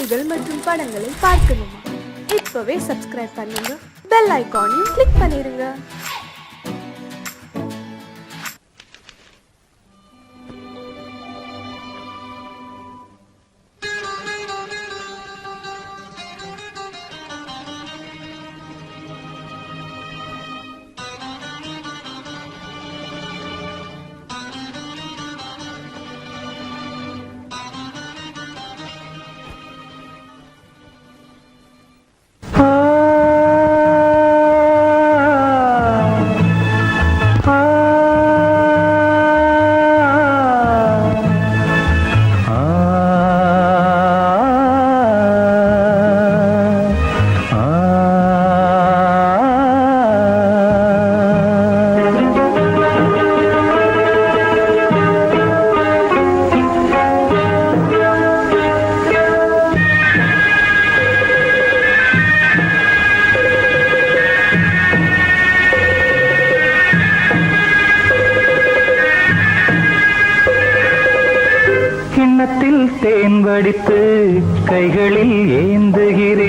செய்திகள் மற்றும் படங்களை பார்க்கணுமா? இப்பவே சப்ஸ்கிரைப் பண்ணுங்க, பெல் ஐகானையும் கிளிக் பண்ணிருங்க. தேன் வடித்து கைகளில் ஏந்துகிறேன்,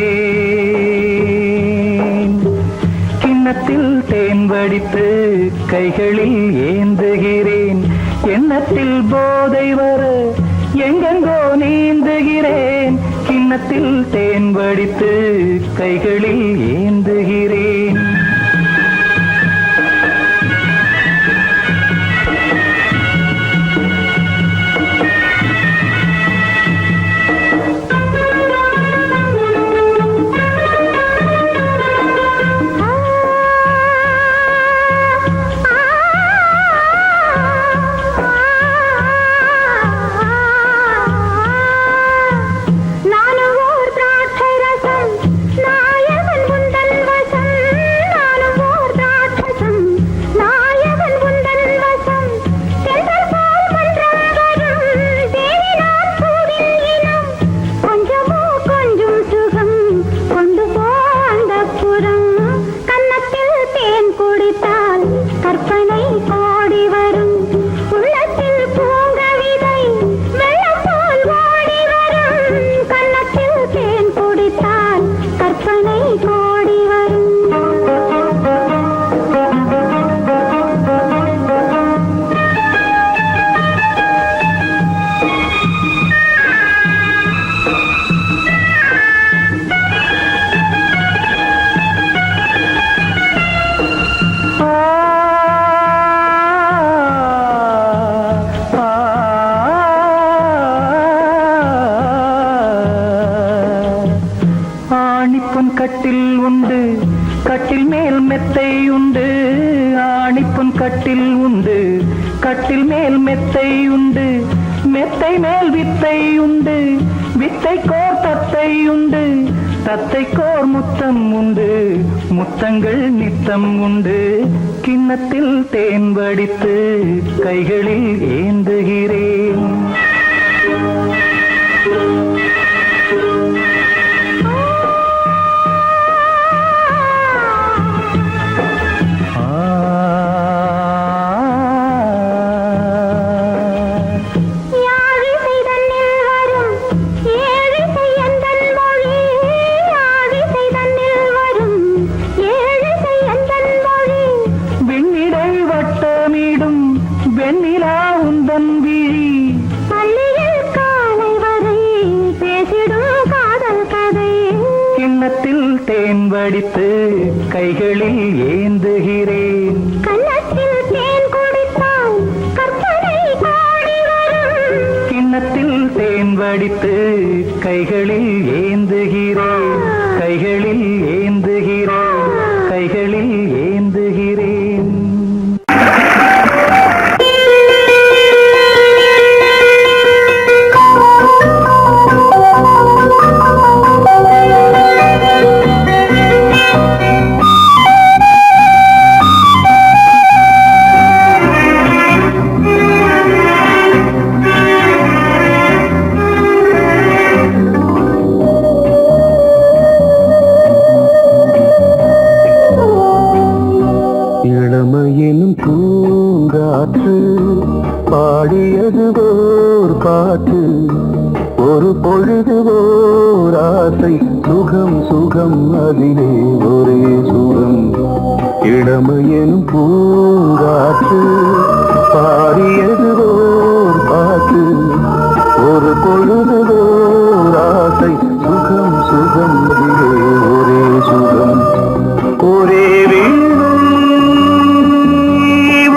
கிண்ணத்தில் தேன் வடித்து கைகளில் ஏந்துகிறேன். எண்ணத்தில் போதை வர எங்கெங்கோ நீந்துகிறேன், கிண்ணத்தில் தேன் வடித்து கைகளில் ஏந்துகிறேன். கட்டில் உண்டு, கட்டில் மேல் மெத்தை உண்டு, ஆணிப்பொன் கட்டில் உண்டு, கட்டில் மேல் மெத்தை உண்டு, மெத்தை மேல் வித்தை உண்டு, வித்தை கோர் தத்தை உண்டு, தத்தை கோர் முத்தம் உண்டு, முத்தங்கள் நித்தம் உண்டு. கிண்ணத்தில் தேன் வடித்து கைகளில் ஏந்துகிறேன். வெண்ணிலா உந்தன் விழி பள்ளியில் காலை வரை பேசிடும் காதல் கதை. கிண்ணத்தில் தேன் வடித்து கைகளில் ஏந்துகிறேன். கண்ணத்தில் தேன் குடித்தால் கற்பனை கோடி வரும். கிண்ணத்தில் தேன் வடித்து கைகளில் ஏந்துகிறேன், கைகளில் ஏந்துகிறேன், கைகளில் ஏந்துகிறேன். இளமையிலும் பூங்காற்று பாடியது ஓர் பாட்டு, ஒரு பொழுது ஓர் ஆசை சுகம் சுகம் அதிலே ஒரே சுகம் இளமையெனும் பூங்காற்று பாடியது ஓர் பாட்டு ஒரு பொழுதுதோர் ஆசை சுகம் சுகம் அதிலே ஒரே சுகம் ஒரே வீணை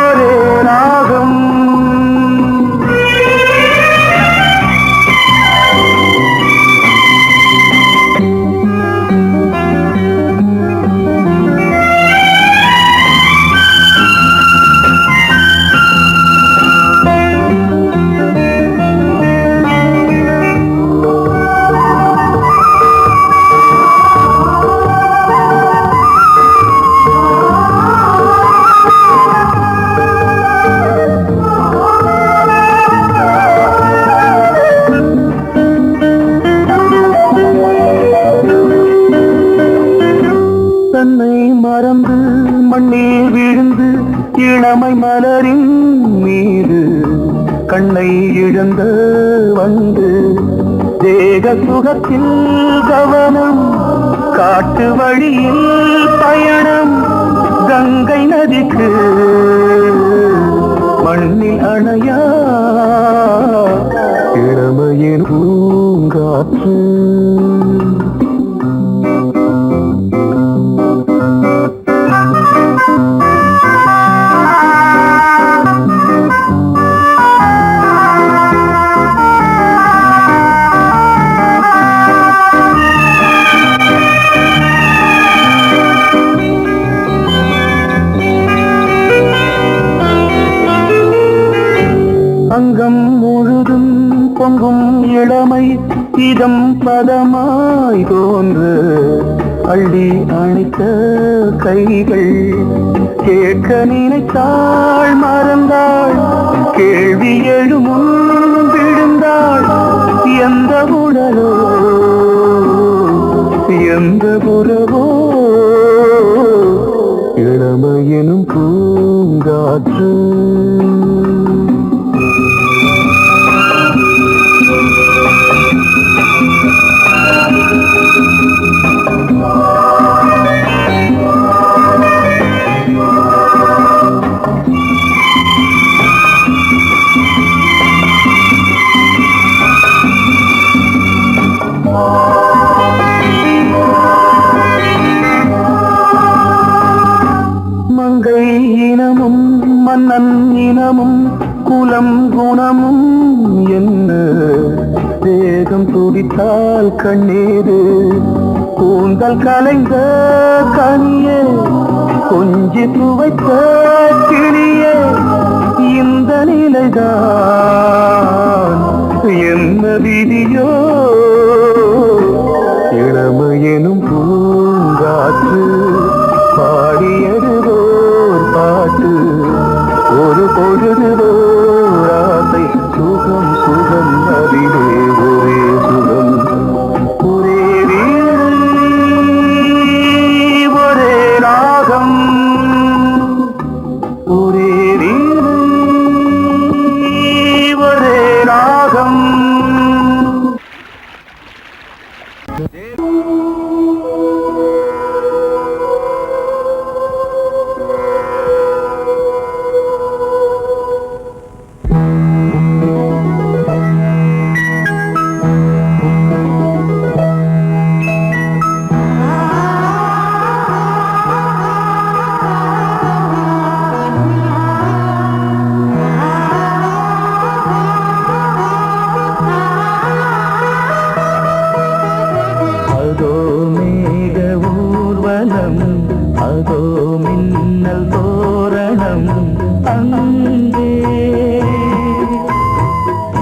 ஒரே ராகம் தன்னை மறந்து மண்ணில் விழுந்து இளமை மலரின் மீது கண்ணை இழந்த வந்து தேக சுகத்தில் கவனம் காட்டு வழியில் பயணம் கங்கை நதிக்கு மண்ணில் அணையா இளமையின் பூங்காற்று அங்கம் முழுதும் பொங்கும் இளமை இதம் பதமாய் தோன்று அள்ளி அணைத்த கைகள் கேட்க நினைத்தாள் மறந்தாள் கேள்வி எழுமுன் விழுந்தாள் எந்த உடலோ எந்த புறவோ இளமையெனும் பூங்காற்று மங்கை இனமும் மன்னன் இனமும் குலம் குணமும் என்ன தேகம் துடித்தால் கண்ணீரு கூந்தல் கலைந்த கனியே கொஞ்சி துவைத்த கிளியே இந்த நிலைதான் என்ன விதியோ இளமையெனும் பூங்காற்று பாடியதுவோர் பாட்டு ஒரு பொழுதுவோர் ஆசை சுகம் சுகம் அதிலே ஒரே சுகம் ஒரே வீணை ஒரே ராகம் ஒரே வீணை ஒரே ராகம் அதோ மேக ஊர்வலம் அதோ மின்னல் தோரணம் அங்கே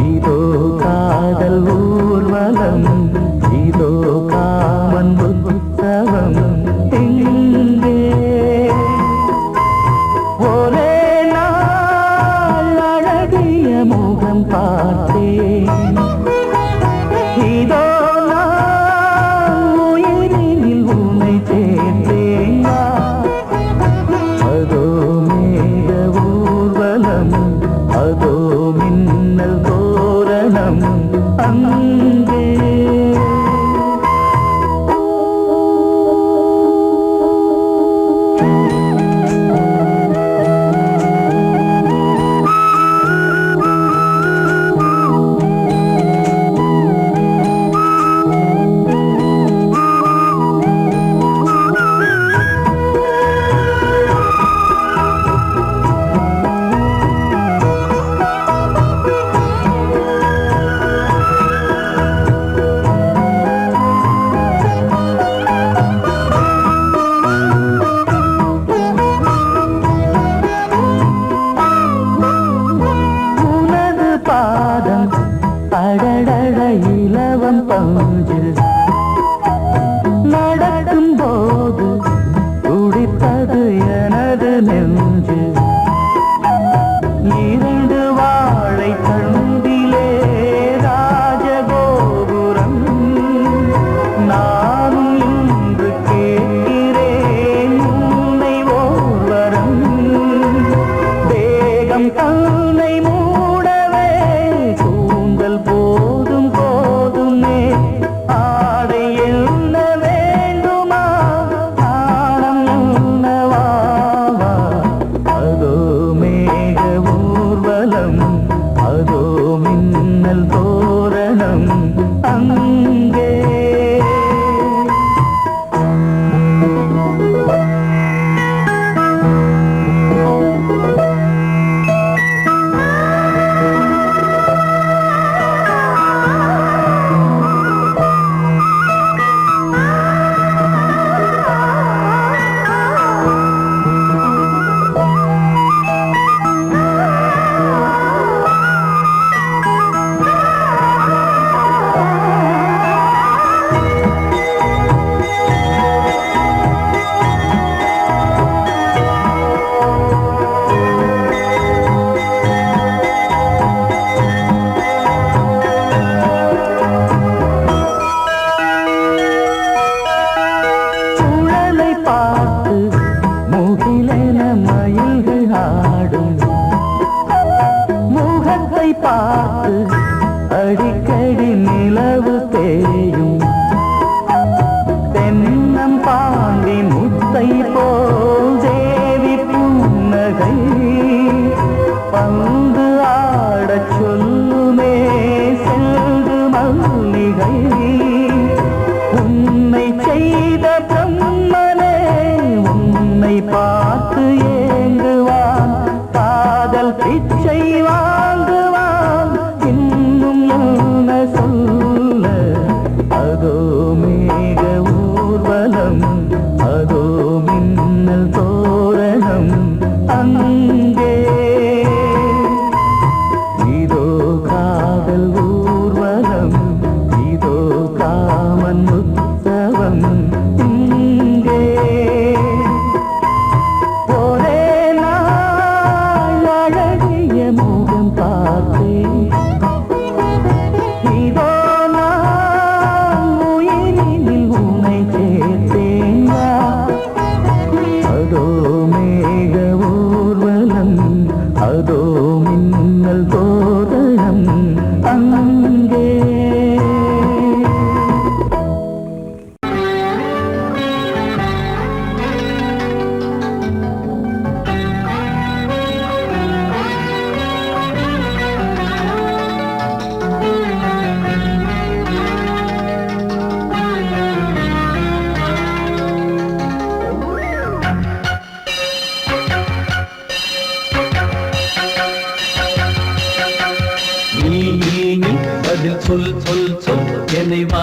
இதோ காதல் ஊர்வலம் இதோ காமன் உற்சவம் எங்கே ஒரே நாள் அழகிய முகம் பார்த்தேன் இதோ அதோ மேக ஊர்வலம் அதோ மின்னல் தோரணம் அங்கே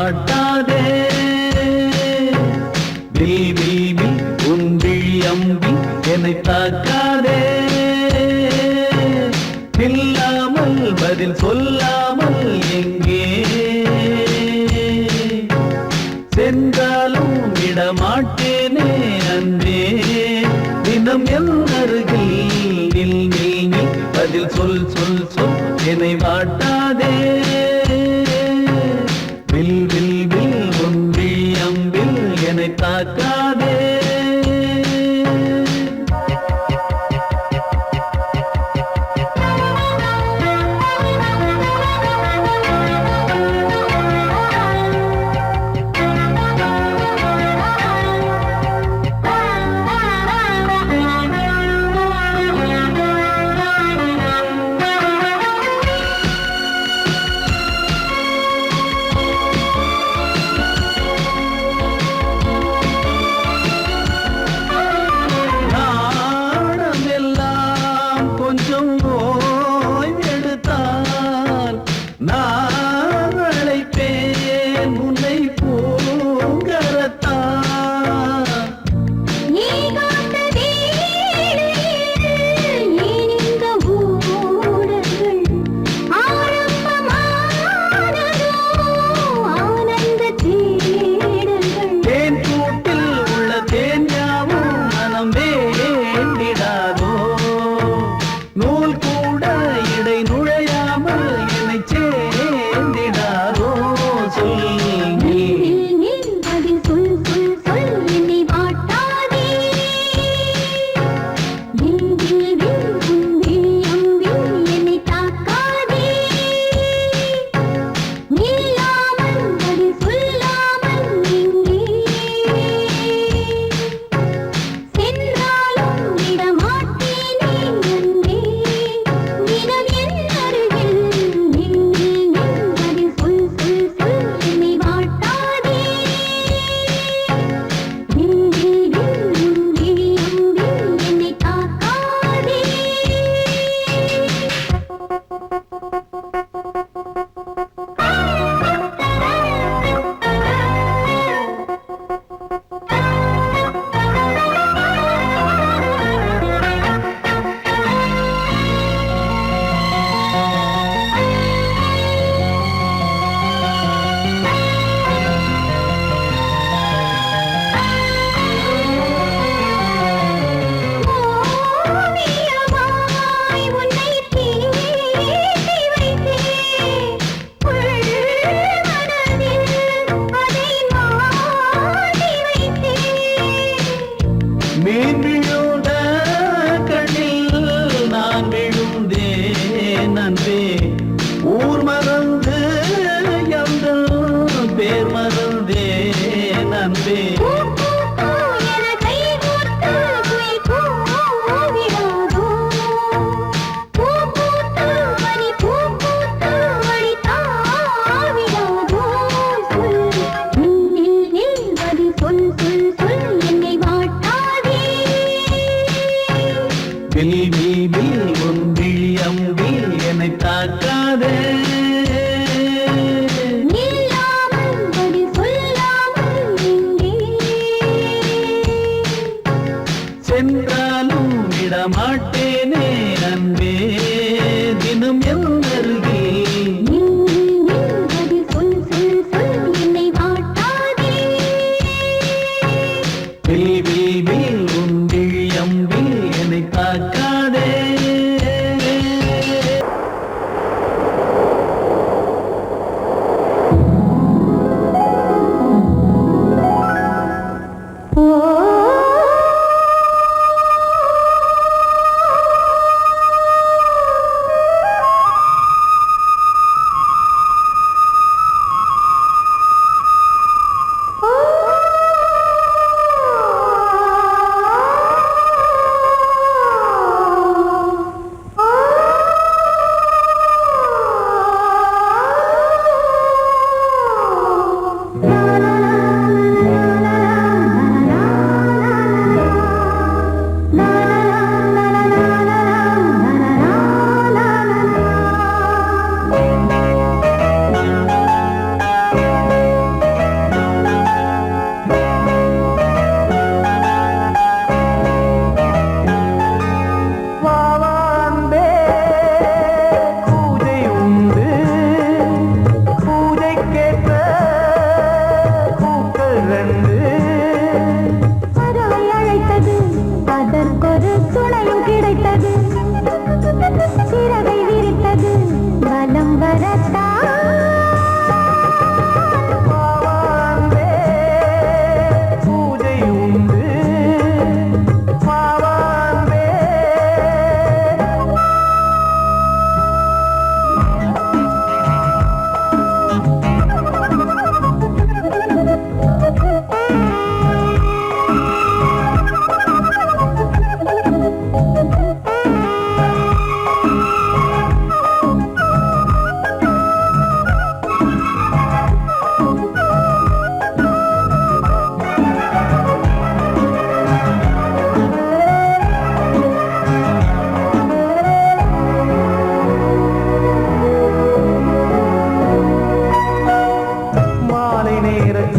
வாட்டாதே. வில் வில் வில் உன் விழி அம்பி என்னை தாக்காதே. இல்லாமல் பதில் சொல்லாமல் எங்கே சென்றாலும் விடமாட்டேனே அன்பே. தினம் என் அருகில் நில் நில் நில் பதில் சொல் சொல் சொல் என்னை வாட்டாதே. வில் வில் வில் உன் விழி அம்பில் என்னை தாக்காதே.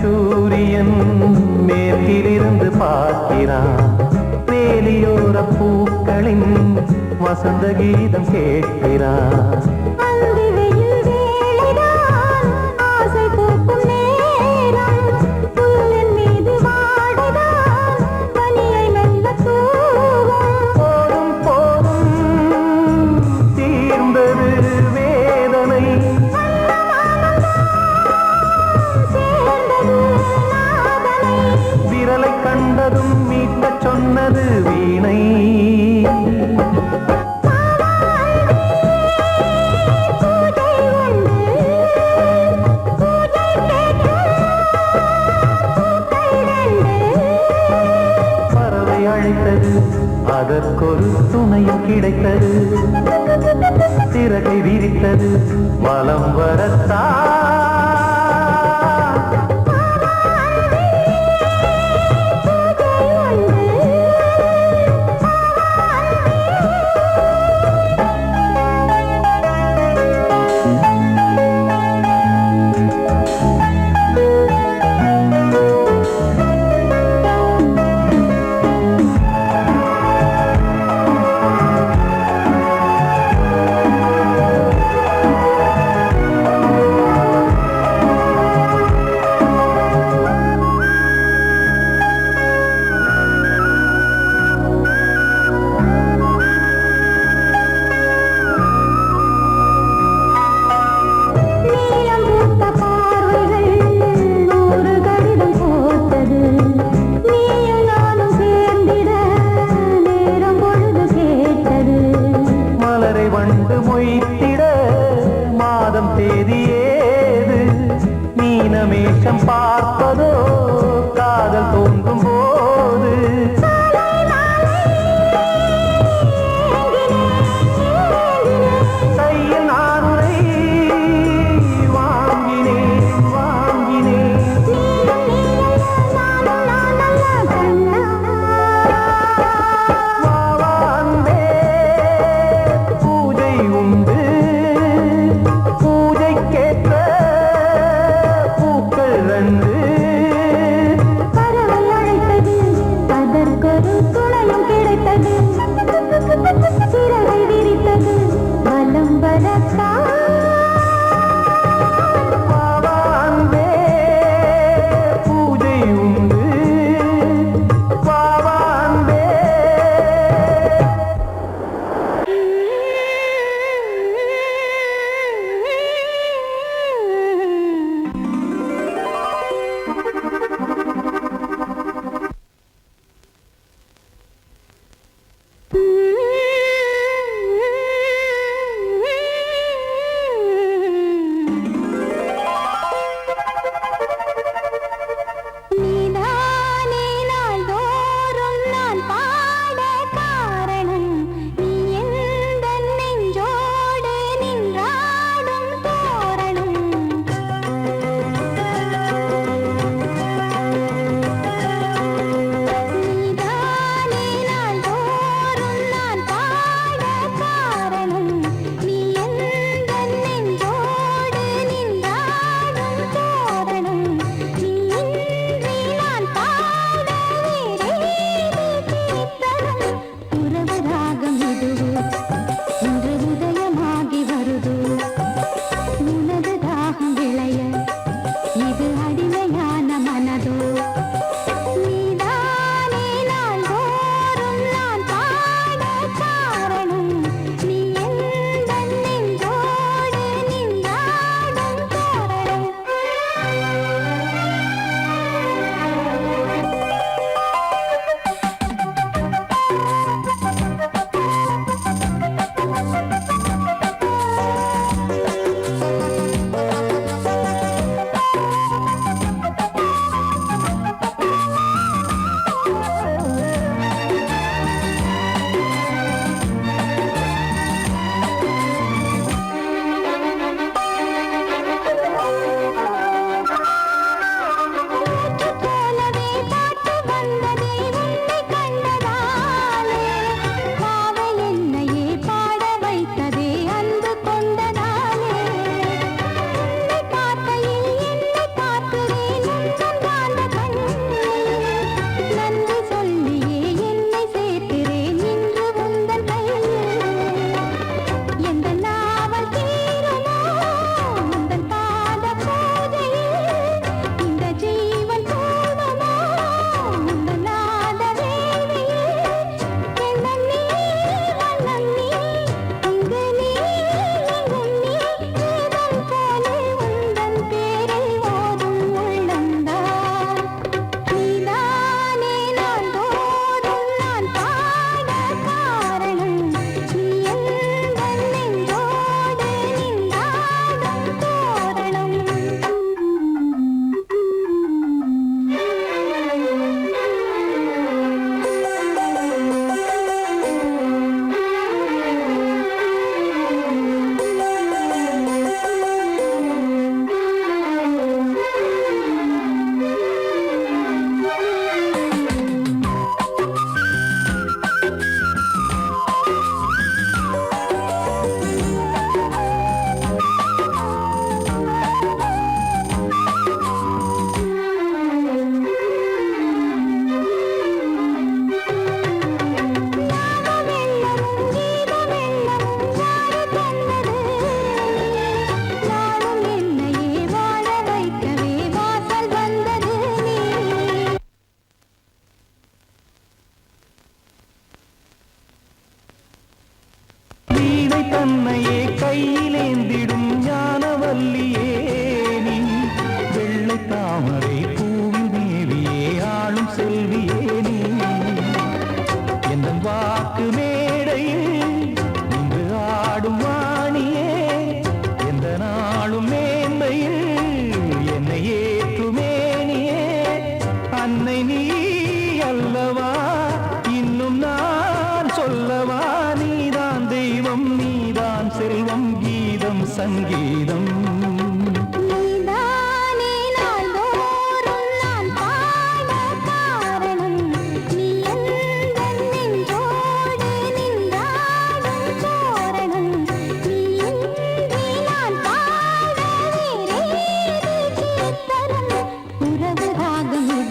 சூரியன் மேற்கிலிருந்து பார்க்கிறான். வேலியோர பூக்களின் வசந்த கீதம் கேட்கிறான். கண்டதும் மீட்ட சொன்னது வீணை. பறவை அழைத்தது, அதற்கொரு துணையும் கிடைத்தது. சிறகை விரித்தது, வலம் வரத்தான். வண்டு மொய்த்திட மாதம் தேதியேது. மீனமேஷம் பார்ப்பதோ காதல் தோன்றும் போது. கையில் நானுரை வாங்கினேன் வாங்கினேன். பூஜைக்கேற்ற பூக்கள் ரெண்டு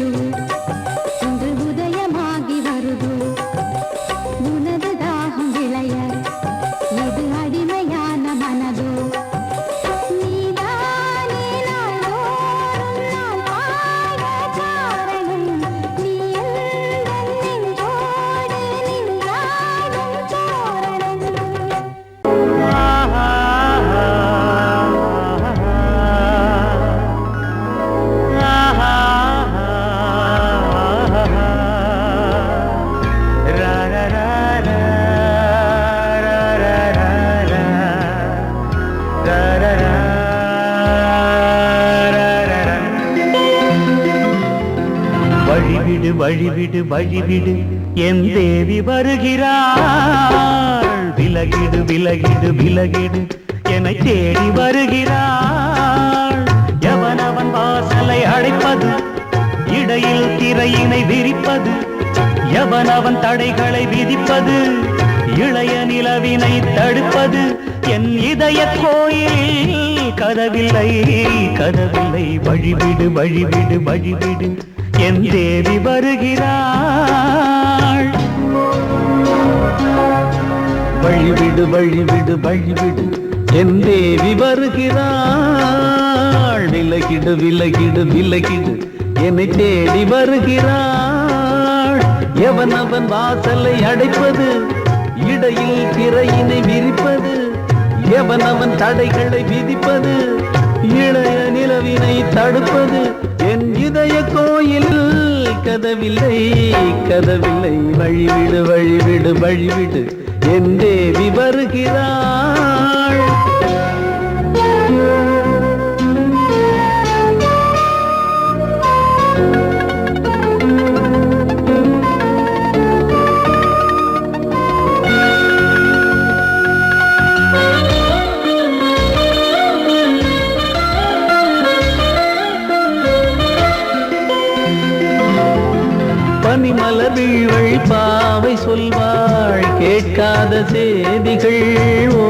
வருது இன்று உதயமாகி வருது உனது தாகம் விளைய இது அடிமையான மனதோ நீதானே நாள்தோறும் நான் பாட காரணம் நீ எந்தன் நெஞ்சோடு நின்றாடும் தோரணம் வழிவிடு வழிவிடு வழிவிடு என் தேவி வருகிறாள் விலகிடு விலகிடு விலகிடு என்னை தேடி வருகிறாள் எவனவன் வாசலை அடைப்பது இடையில் திரையினை விரிப்பது எவனவன் தடைகளை விதிப்பது இளைய நிலவினை தடுப்பது என் இதய கோயிலில் கதவில்லை கதவில்லை வழிவிடு வழிவிடு வழிவிடு என் தேவி வருகிறாள் வழிவிடு வழிவிடு வழிவிடு என் தேவி வருகிறாள் விலகிடு விலகிடு விலகிடு என்னை தேடி வருகிறாள் எவனவன் வாசலை அடைப்பது இடையில் திரையினை விரிப்பது எவனவன் தடைகளை விதிப்பது இளைய நிலவினை தடுப்பது என் இதய கோயில் கதவில்லை கதவில்லை வழிவிடு வழிவிடு வழிவிடு என் தேவி வருகிறாள் பனிமலர் வீழ்வள் பாவை சொல்வாள் கேட்காத செய்திகள் ஓ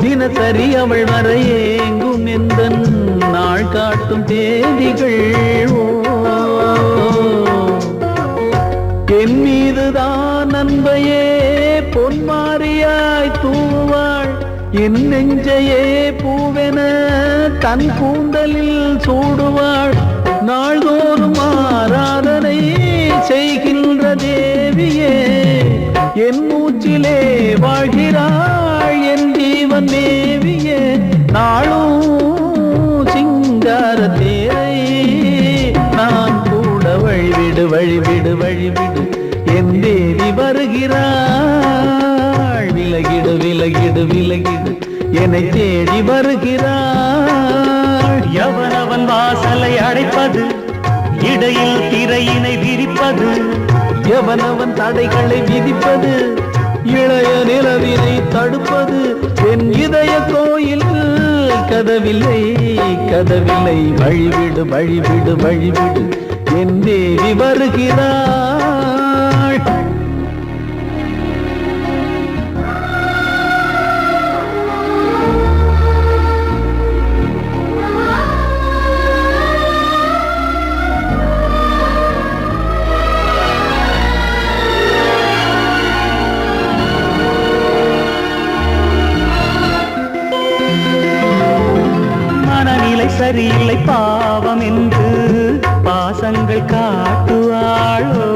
தினசரி அவள் வர ஏங்கும் எந்த நாள் காட்டும் தேதிகள் ஓ என் மீதுதான் அன்பையே பொன்மாரியாய் தூவாள் என் நெஞ்சையே பூவென தன் கூந்தலில் சூடுவாள் நாள்தோறும் ஆராதனை செய்கின்ற தேவியே என் மூச்சிலே வாழ்கிறாள் என் ஜீவன் தேவியே நாளும் சிங்கார தேரை நான் கூட வழிவிடு வழிவிடு வழிவிடு என் தேவி வருகிறாள் விலகிடு விலகிடு விலகிடு என்னை தேடி வருகிறாள் எவனவன் வாசலை அடைப்பது இடையில் திரையினை விரிப்பது எவனவன் தடைகளை விதிப்பது இளைய நிலவினை தடுப்பது என் இதய கோயில் கதவில்லை கதவில்லை வழிவிடு வழிவிடு வழிவிடு என் தேவி வருகிறாள் சரியில்லை பாவம் என்று பாசங்கள் காட்டுவாளோ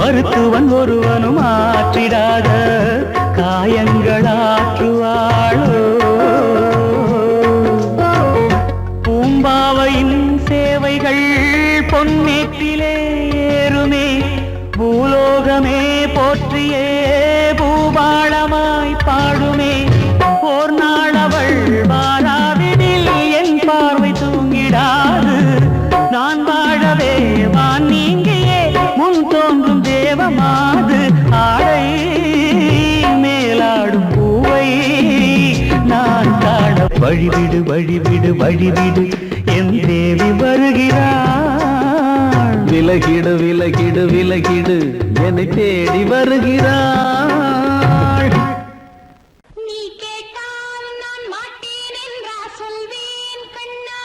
மருத்துவன் ஒருவனும் ஆற்றிடாத காயங்களாற்றுவாளோ பூம்பாவையின் சேவைகள் பொன்னேற்றிலே ஏறுமே பூலோகமே போற்றியே பூபாளமாய் பாடுமே ஓர் நாள் அவள் வாராவிடில் என் பார்வை தூங்கிடாது நான் வாழவே வான் நீங்கியே முன் தோன்றும் தேவமாது ஆடை மேலாடும் பூவை நான் காண வழிவிடு வழிவிடு வழிவிடு என் தேவி வருகிறாள் விலகிடு விலகிடு விலகிடு என்னை தேடி வருகிறாள் நீ கேட்டால் நான் மாட்டேன் என்றா சொல்வேன் கண்ணா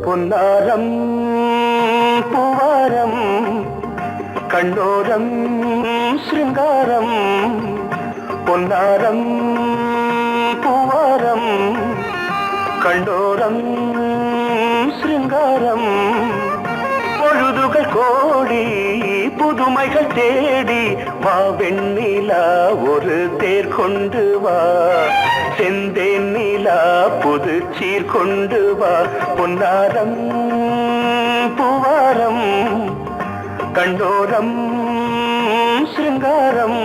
பொன்னாரம் பூவாரம் கண்ணோரம் சிருங்காரம் பொன்னாரம் பூவாரம் கண்ணோரம் சிருங்காரம் பொழுதுகள் கோடி புதுமைகள் தேடி வா வெண்ணிலா ஒரு தேர் கொண்டு வா செந்தேன் நிலா புது சீர் கொண்டு வா பொன்னாரம் பூவாரம் கண்டோரம் சிருங்காரம்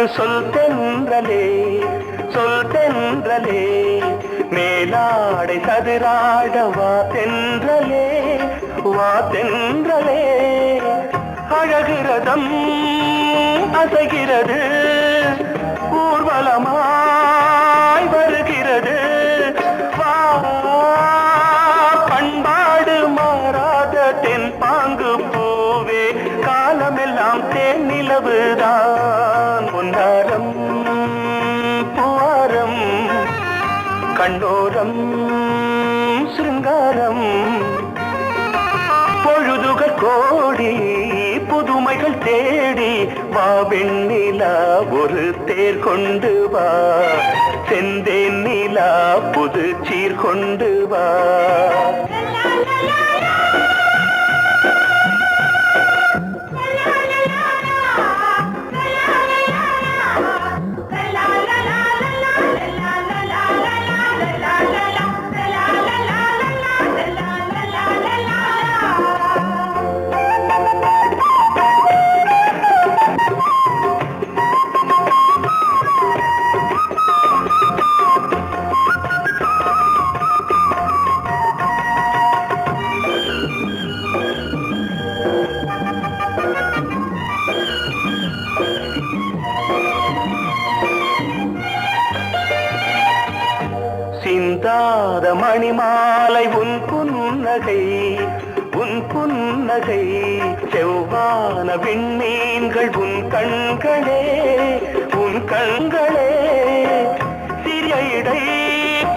பாட்டு சொல் தென்றலே சொல் தென்றலே மேலாடை சதுராட வா தென்றலே வா தென்றலே அழகிறதம் அசைகிறது ஊர்வலமாய் வருகிறது வா பண்பாடு மாறாத தென் பாங்கு பூவே காலமெல்லாம் தேன் நிலவுதான் பொன்னாரம் பூவாரம் கண்ணோரம் சிருங்காரம் பொழுதுகள் கோடி புதுமைகள் தேடி வா வெண்ணிலா ஒரு தேர் கொண்டு வா செந்தேன் நிலா புது சீர் கொண்டு வா சிந்தாத மணிமாலை உன் புன்னகை செவ்வான விண்மீன்கள் உன் கண்களே சிறிய இடை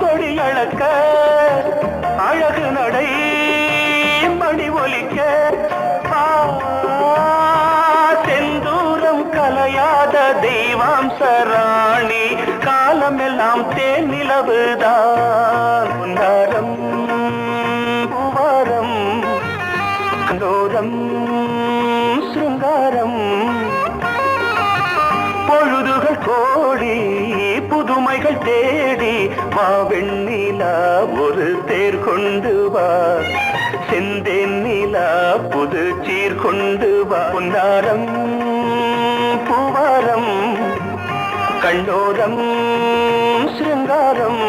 கொடியளக்க அழகு நடை மணி ஒலிக்க செந்தூரம் கலையாத தெய்வாம்சராணி காலமெல்லாம் தேன் நிலவுதான் பொன்னாரம் பூவாரம் கண்டோரம் சிருங்காரம் பொழுதுகள் கோடி புதுமைகள் தேடி வா வெண்ணிலா ஒரு தேர் கொண்டு வா செந்தேன் நிலா புது சீர் கொண்டு வா பொன்னாரம் பூவாரம் கண்டோரம் சிருங்காரம்